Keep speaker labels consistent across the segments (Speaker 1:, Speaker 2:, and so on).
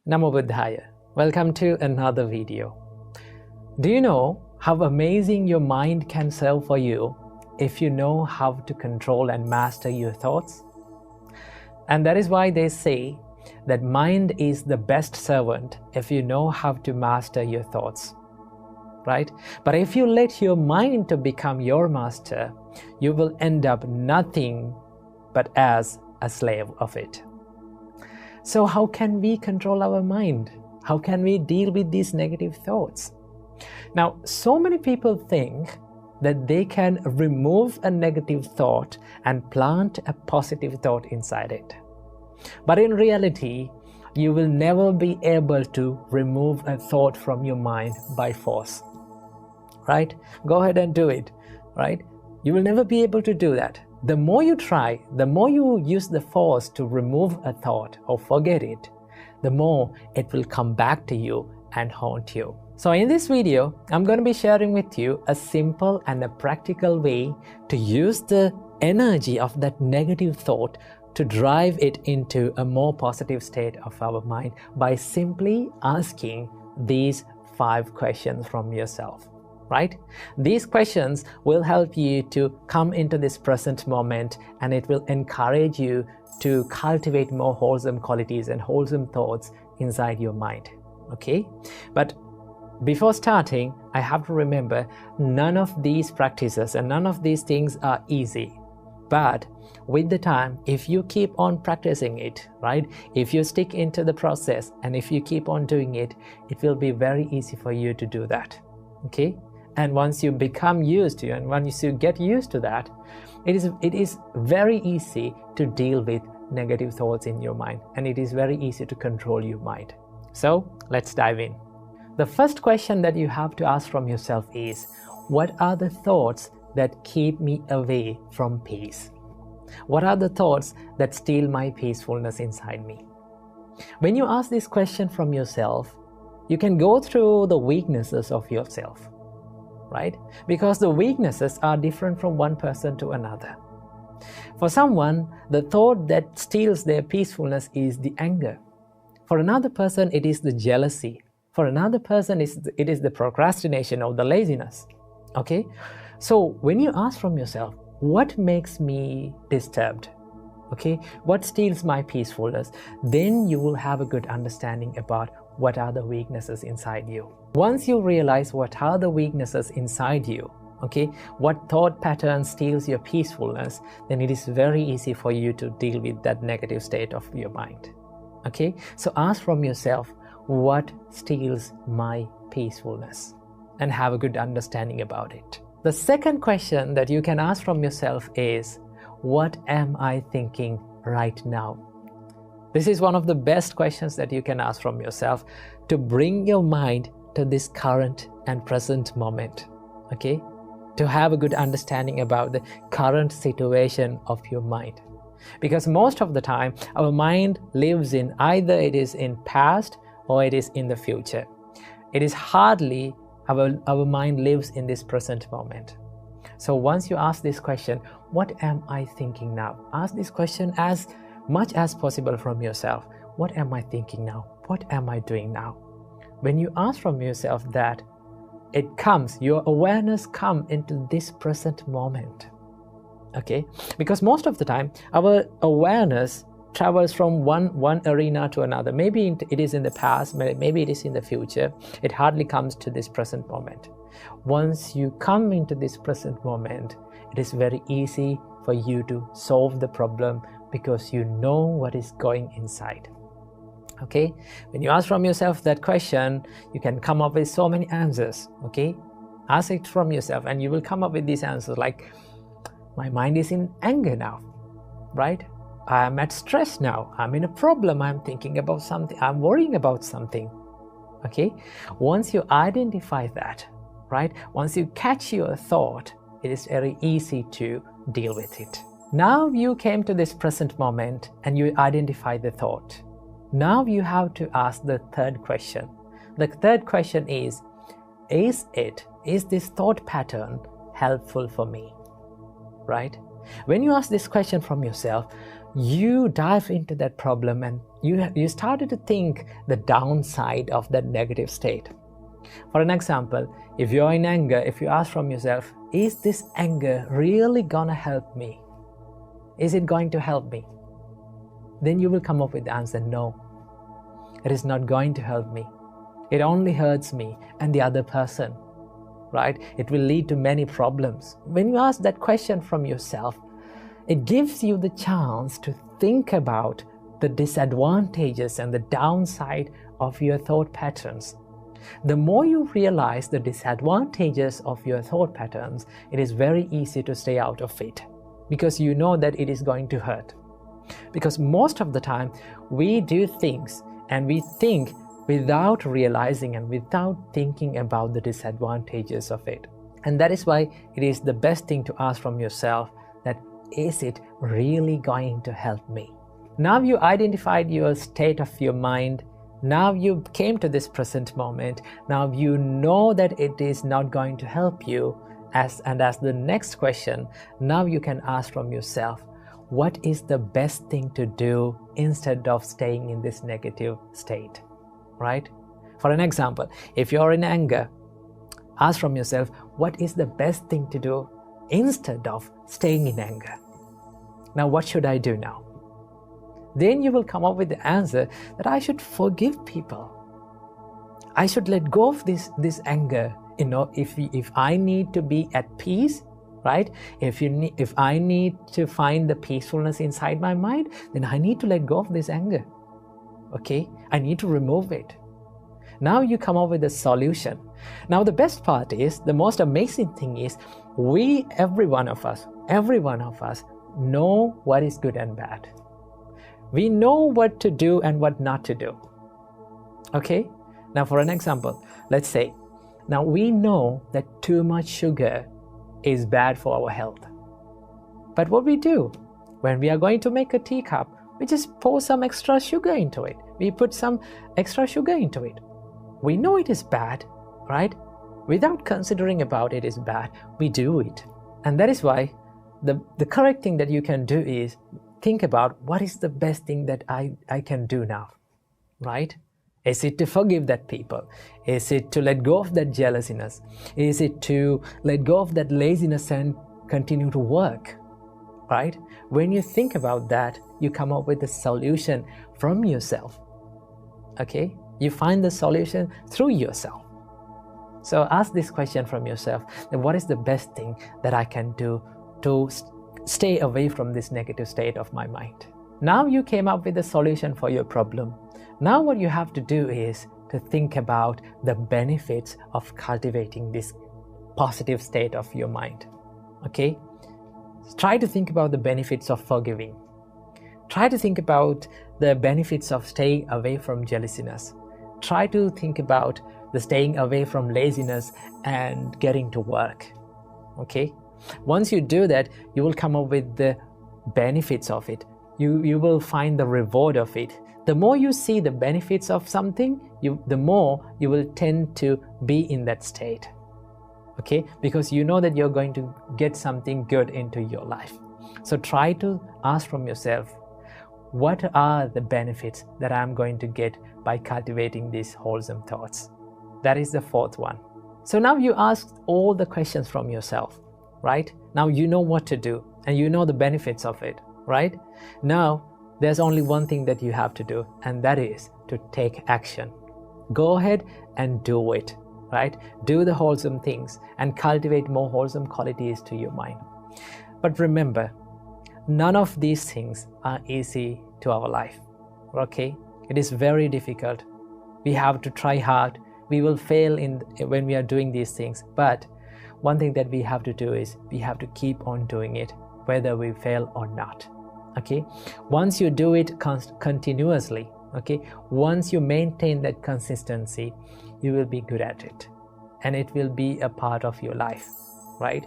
Speaker 1: Namo Buddhaya. Welcome to another video. Do you know how amazing your mind can serve for you if you know how to control and master your thoughts? And that is why they say that mind is the best servant if you know how to master your thoughts, right? But if you let your mind to become your master, you will end up nothing but as a slave of it. So how can we control our mind? How can we deal with these negative thoughts? Now, so many people think that they can remove a negative thought and plant a positive thought inside it. But in reality, you will never be able to remove a thought from your mind by force, right? Go ahead and do it, right? You will never be able to do that. The more you try, the more you use the force to remove a thought or forget it, the more it will come back to you and haunt you. So in this video, I'm going to be sharing with you a simple and a practical way to use the energy of that negative thought to drive it into a more positive state of our mind by simply asking these 5 questions from yourself. Right? These questions will help you to come into this present moment, and it will encourage you to cultivate more wholesome qualities and wholesome thoughts inside your mind. Okay? But before starting, I have to remember none of these practices and none of these things are easy. But with the time, if you keep on practicing it, right? If you stick into the process and if you keep on doing it, it will be very easy for you to do that. Okay? And once you become used to it, and once you get used to that, it is very easy to deal with negative thoughts in your mind, and it is very easy to control your mind. So let's dive in. The first question that you have to ask from yourself is, what are the thoughts that keep me away from peace? What are the thoughts that steal my peacefulness inside me? When you ask this question from yourself, you can go through the weaknesses of yourself. Right? Because the weaknesses are different from one person to another. For someone, the thought that steals their peacefulness is the anger. For another person, it is the jealousy. For another person, it is the procrastination or the laziness. Okay? So when you ask from yourself, what makes me disturbed? Okay? What steals my peacefulness? Then you will have a good understanding about what are the weaknesses inside you. Once you realize what are the weaknesses inside you, okay, what thought pattern steals your peacefulness, then it is very easy for you to deal with that negative state of your mind. Okay, so ask from yourself, what steals my peacefulness? And have a good understanding about it. The second question that you can ask from yourself is, what am I thinking right now? This is one of the best questions that you can ask from yourself to bring your mind to this current and present moment, okay? To have a good understanding about the current situation of your mind. Because most of the time, our mind lives in either it is in past or it is in the future. It is hardly our mind lives in this present moment. So once you ask this question, what am I thinking now? Ask this question as much as possible from yourself. What am I thinking now? What am I doing now? When you ask from yourself that, it comes, your awareness comes into this present moment. Okay? Because most of the time, our awareness travels from one arena to another. Maybe it is in the past, maybe it is in the future. It hardly comes to this present moment. Once you come into this present moment, it is very easy for you to solve the problem because you know what is going inside. Okay? When you ask from yourself that question, you can come up with so many answers. Okay? Ask it from yourself and you will come up with these answers like, my mind is in anger now, right? I am at stress now. I'm in a problem. I'm thinking about something. I'm worrying about something. Okay? Once you identify that, right? Once you catch your thought, it is very easy to deal with it. Now you came to this present moment and you identify the thought. Now you have to ask the third question. The third question is this thought pattern helpful for me? Right? When you ask this question from yourself, you dive into that problem and you started to think the downside of that negative state. For an example, if you're in anger, if you ask from yourself, is this anger really gonna help me? Is it going to help me? Then you will come up with the answer, no, it is not going to help me. It only hurts me and the other person, right? It will lead to many problems. When you ask that question from yourself, it gives you the chance to think about the disadvantages and the downside of your thought patterns. The more you realize the disadvantages of your thought patterns, it is very easy to stay out of it, because you know that it is going to hurt. Because most of the time, we do things and we think without realizing and without thinking about the disadvantages of it. And that is why it is the best thing to ask from yourself that, is it really going to help me? Now you identified your state of your mind. Now you came to this present moment. Now you know that it is not going to help you. As the next question, now you can ask from yourself, what is the best thing to do instead of staying in this negative state, right? For an example, if you're in anger, ask from yourself, what is the best thing to do instead of staying in anger? Now, what should I do now? Then you will come up with the answer that I should forgive people. I should let go of this anger. You know, if I need to be at peace, right? If I need to find the peacefulness inside my mind, then I need to let go of this anger. Okay? I need to remove it. Now you come up with a solution. Now the best part is, the most amazing thing is, every one of us know what is good and bad. We know what to do and what not to do. Okay? Now for an example, let's say, now we know that too much sugar is bad for our health. But what we do, when we are going to make a teacup, we just pour some extra sugar into it. We put some extra sugar into it. We know it is bad, right? Without considering about it is bad, we do it. And that is why the correct thing that you can do is think about, what is the best thing that I can do now, right? Is it to forgive that people? Is it to let go of that jealousness? Is it to let go of that laziness and continue to work, right? When you think about that, you come up with a solution from yourself, okay? You find the solution through yourself. So ask this question from yourself, that what is the best thing that I can do to stay away from this negative state of my mind? Now you came up with a solution for your problem. Now what you have to do is to think about the benefits of cultivating this positive state of your mind. Okay? Try to think about the benefits of forgiving. Try to think about the benefits of staying away from jealousness. Try to think about the staying away from laziness and getting to work. Okay? Once you do that, you will come up with the benefits of it. You will find the reward of it. The more you see the benefits of something, the more you will tend to be in that state. Okay? Because you know that you're going to get something good into your life. So try to ask from yourself, what are the benefits that I'm going to get by cultivating these wholesome thoughts? That is the fourth one. So now you asked all the questions from yourself, right? Now you know what to do and you know the benefits of it, right? Now there's only one thing that you have to do, and that is to take action. Go ahead and do it, right? Do the wholesome things and cultivate more wholesome qualities to your mind. But remember, none of these things are easy to our life, okay? It is very difficult. We have to try hard. We will fail when we are doing these things. But one thing that we have to do is we have to keep on doing it, whether we fail or not. Okay, once you do it continuously, okay, once you maintain that consistency, you will be good at it and it will be a part of your life, right?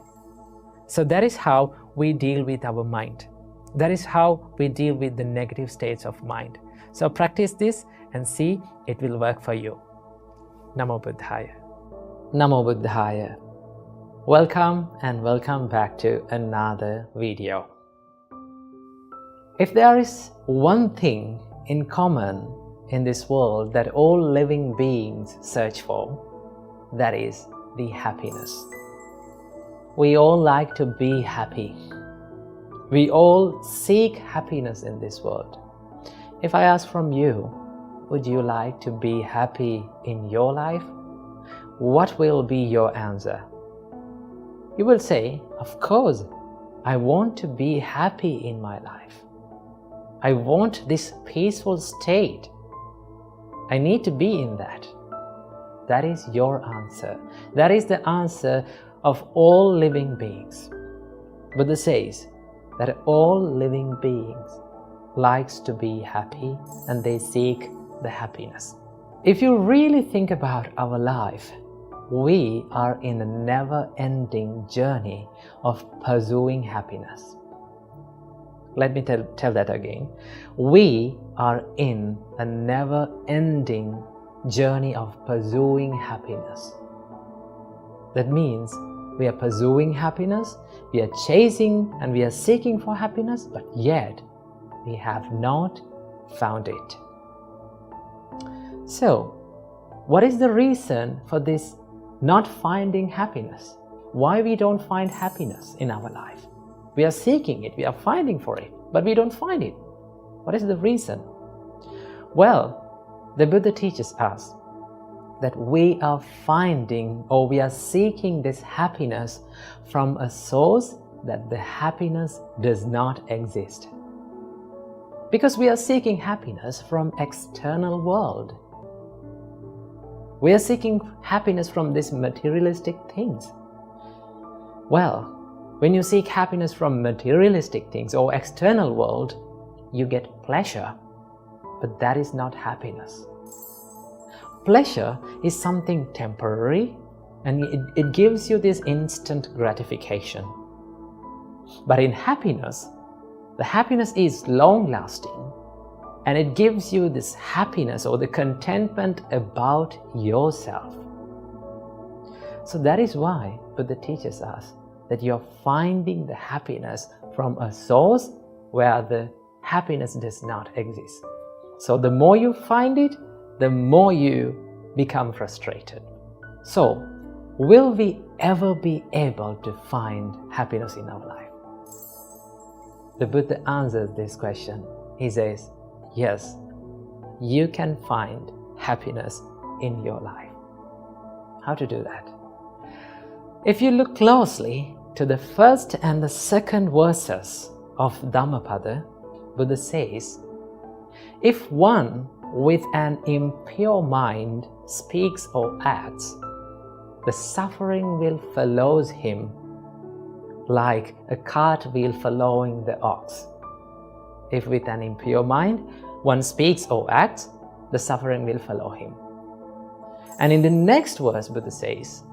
Speaker 1: So that is how we deal with our mind. That is how we deal with the negative states of mind. So practice this and see it will work for you. Namo Buddhaya. Namo Buddhaya. Welcome and welcome back to another video. If there is one thing in common in this world that all living beings search for, that is the happiness. We all like to be happy. We all seek happiness in this world. If I ask from you, would you like to be happy in your life? What will be your answer? You will say, of course, I want to be happy in my life. I want this peaceful state. I need to be in that. That is your answer. That is the answer of all living beings. Buddha says that all living beings likes to be happy and they seek the happiness. If you really think about our life, we are in a never-ending journey of pursuing happiness. Let me tell that again. We are in a never-ending journey of pursuing happiness. That means we are pursuing happiness, we are chasing and we are seeking for happiness, but yet we have not found it. So, what is the reason for this not finding happiness? Why we don't find happiness in our life? We are seeking it, we are finding for it, but we don't find it. What is the reason? Well, the Buddha teaches us that we are finding or we are seeking this happiness from a source that the happiness does not exist. Because we are seeking happiness from external world. We are seeking happiness from these materialistic things. Well, when you seek happiness from materialistic things or external world, you get pleasure, but that is not happiness. Pleasure is something temporary and it gives you this instant gratification. But in happiness, the happiness is long-lasting and it gives you this happiness or the contentment about yourself. So that is why Buddha teaches us that you're finding the happiness from a source where the happiness does not exist. So the more you find it, the more you become frustrated. So, will we ever be able to find happiness in our life? The Buddha answers this question. He says, yes, you can find happiness in your life. How to do that? If you look closely to the first and the second verses of Dhammapada, Buddha says, if one with an impure mind speaks or acts, the suffering will follow him like a cartwheel following the ox. If with an impure mind one speaks or acts, the suffering will follow him. And in the next verse, Buddha says,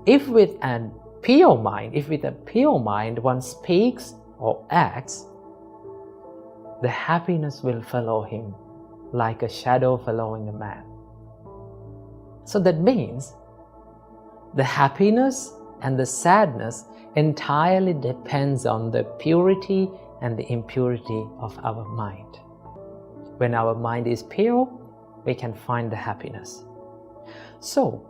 Speaker 1: if with a pure mind one speaks or acts, the happiness will follow him like a shadow following a man. So that means the happiness and the sadness entirely depends on the purity and the impurity of our mind. When our mind is pure, we can find the happiness. So,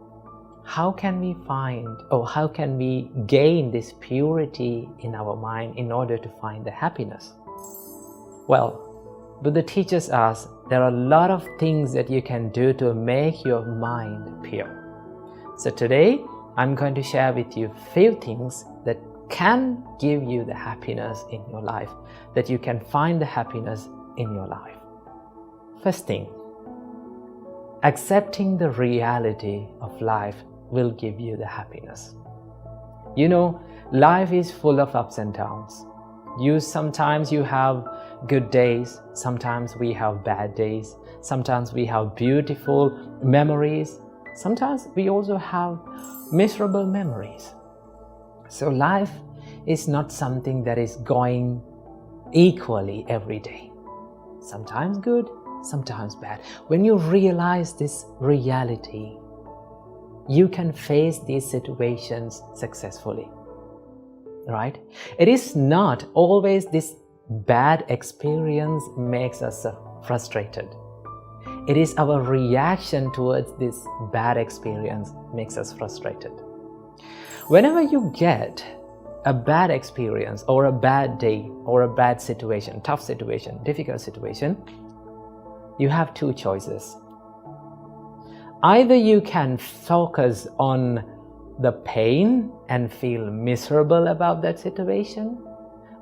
Speaker 1: how can we find or how can we gain this purity in our mind in order to find the happiness? Well, Buddha teaches us there are a lot of things that you can do to make your mind pure. So today, I'm going to share with you a few things that can give you the happiness in your life, that you can find the happiness in your life. First thing, accepting the reality of life will give you the happiness. You know, life is full of ups and downs. Sometimes you have good days, sometimes we have bad days, sometimes we have beautiful memories, sometimes we also have miserable memories. So life is not something that is going equally every day. Sometimes good, sometimes bad. When you realize this reality, you can face these situations successfully. Right? It is not always this bad experience makes us frustrated. It is our reaction towards this bad experience makes us frustrated. Whenever you get a bad experience or a bad day or a bad situation, tough situation, difficult situation, you have two choices. Either you can focus on the pain and feel miserable about that situation,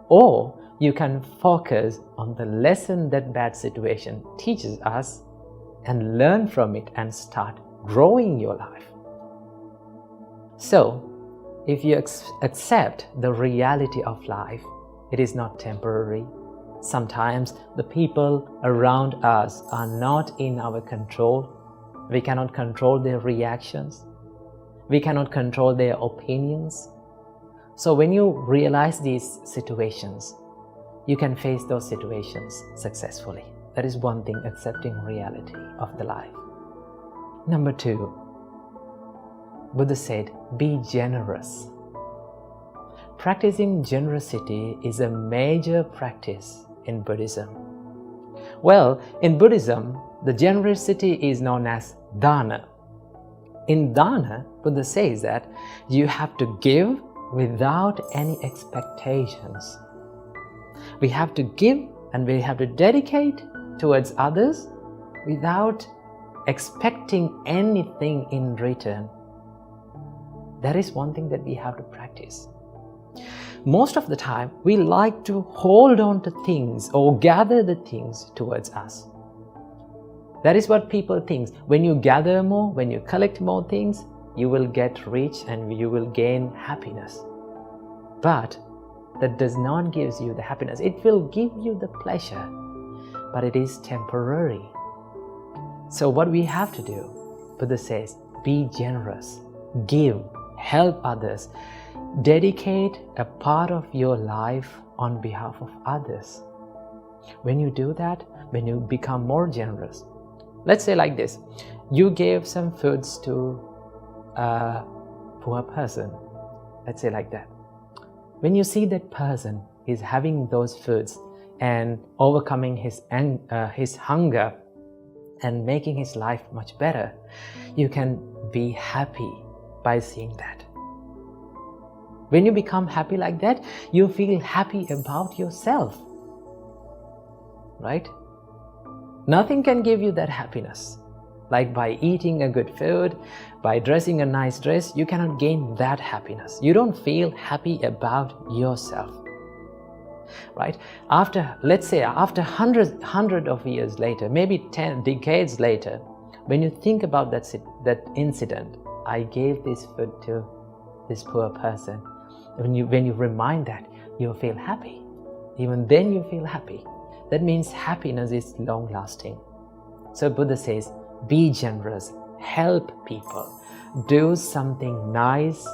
Speaker 1: or you can focus on the lesson that bad situation teaches us and learn from it and start growing your life. So, if you accept the reality of life, it is not temporary. Sometimes the people around us are not in our control. We cannot control their reactions. We cannot control their opinions. So when you realize these situations, you can face those situations successfully. That is one thing, accepting reality of the life. Number 2, Buddha said, be generous. Practicing generosity is a major practice in Buddhism. Well, in Buddhism, the generosity is known as dana. In dana, Buddha says that you have to give without any expectations. We have to give and we have to dedicate towards others without expecting anything in return. That is one thing that we have to practice. Most of the time, we like to hold on to things or gather the things towards us. That is what people think. When you gather more, when you collect more things, you will get rich and you will gain happiness. But that does not give you the happiness. It will give you the pleasure, but it is temporary. So what we have to do, Buddha says, be generous, give, help others, dedicate a part of your life on behalf of others. When you do that, when you become more generous, let's say like this, you gave some foods to a poor person, let's say like that. When you see that person is having those foods and overcoming his hunger and making his life much better, you can be happy by seeing that. When you become happy like that, you feel happy about yourself, right? Nothing can give you that happiness. Like by eating a good food, by dressing a nice dress, you cannot gain that happiness. You don't feel happy about yourself, right? Let's say after hundred of years later, maybe 10 decades later, when you think about that incident, I gave this food to this poor person. When you remind that, you feel happy. Even then you feel happy. That means happiness is long-lasting. So Buddha says, be generous, help people, do something nice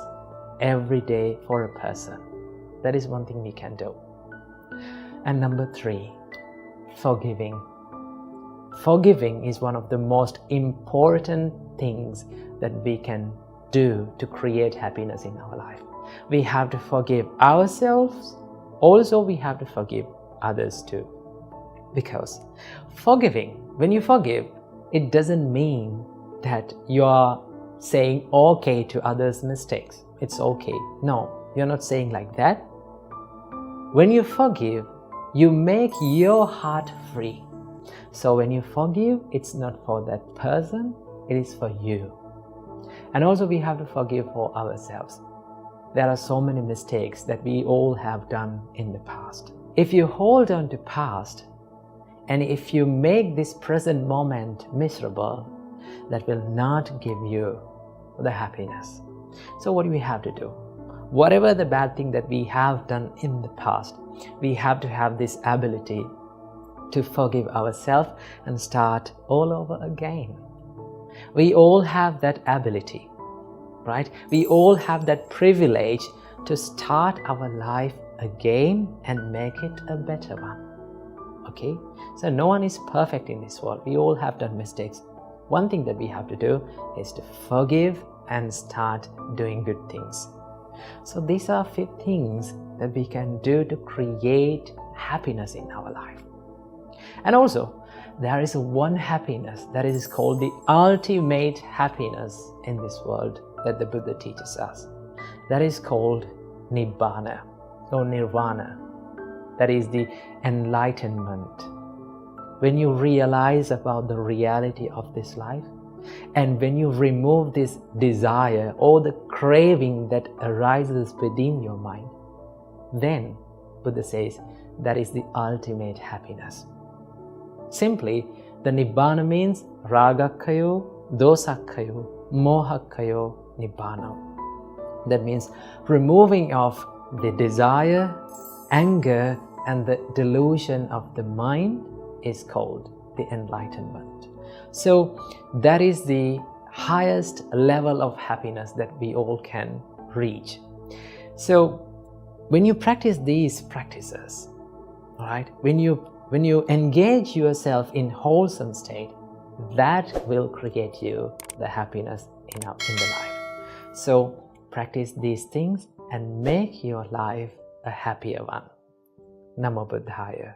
Speaker 1: every day for a person. That is one thing we can do. And number 3, forgiving. Forgiving is one of the most important things that we can do to create happiness in our life. We have to forgive ourselves, also we have to forgive others too. Because forgiving, when you forgive, it doesn't mean that you are saying okay to others' mistakes. It's okay. No, you're not saying like that. When you forgive, you make your heart free. So when you forgive, it's not for that person, it is for you. And also we have to forgive for ourselves. There are so many mistakes that we all have done in the past. If you hold on to past, and if you make this present moment miserable, that will not give you the happiness. So what do we have to do? Whatever the bad thing that we have done in the past, we have to have this ability to forgive ourselves and start all over again. We all have that ability, right? We all have that privilege to start our life again and make it a better one. Okay? So no one is perfect in this world. We all have done mistakes. One thing that we have to do is to forgive and start doing good things. So these are 5 things that we can do to create happiness in our life. And also, there is one happiness that is called the ultimate happiness in this world that the Buddha teaches us. That is called Nibbana or Nirvana. That is the enlightenment. When you realize about the reality of this life, and when you remove this desire or the craving that arises within your mind, then Buddha says that is the ultimate happiness. Simply, the Nibbana means Ragakkayo, Dosakkayo, Mohakkayo, Nibbana. That means removing of the desire, anger, and the delusion of the mind is called the enlightenment. So that is the highest level of happiness that we all can reach. So when you practice these practices, all right, when you engage yourself in wholesome state, that will create you the happiness in the life. So practice these things and make your life a happier one. Namo Buddhaya.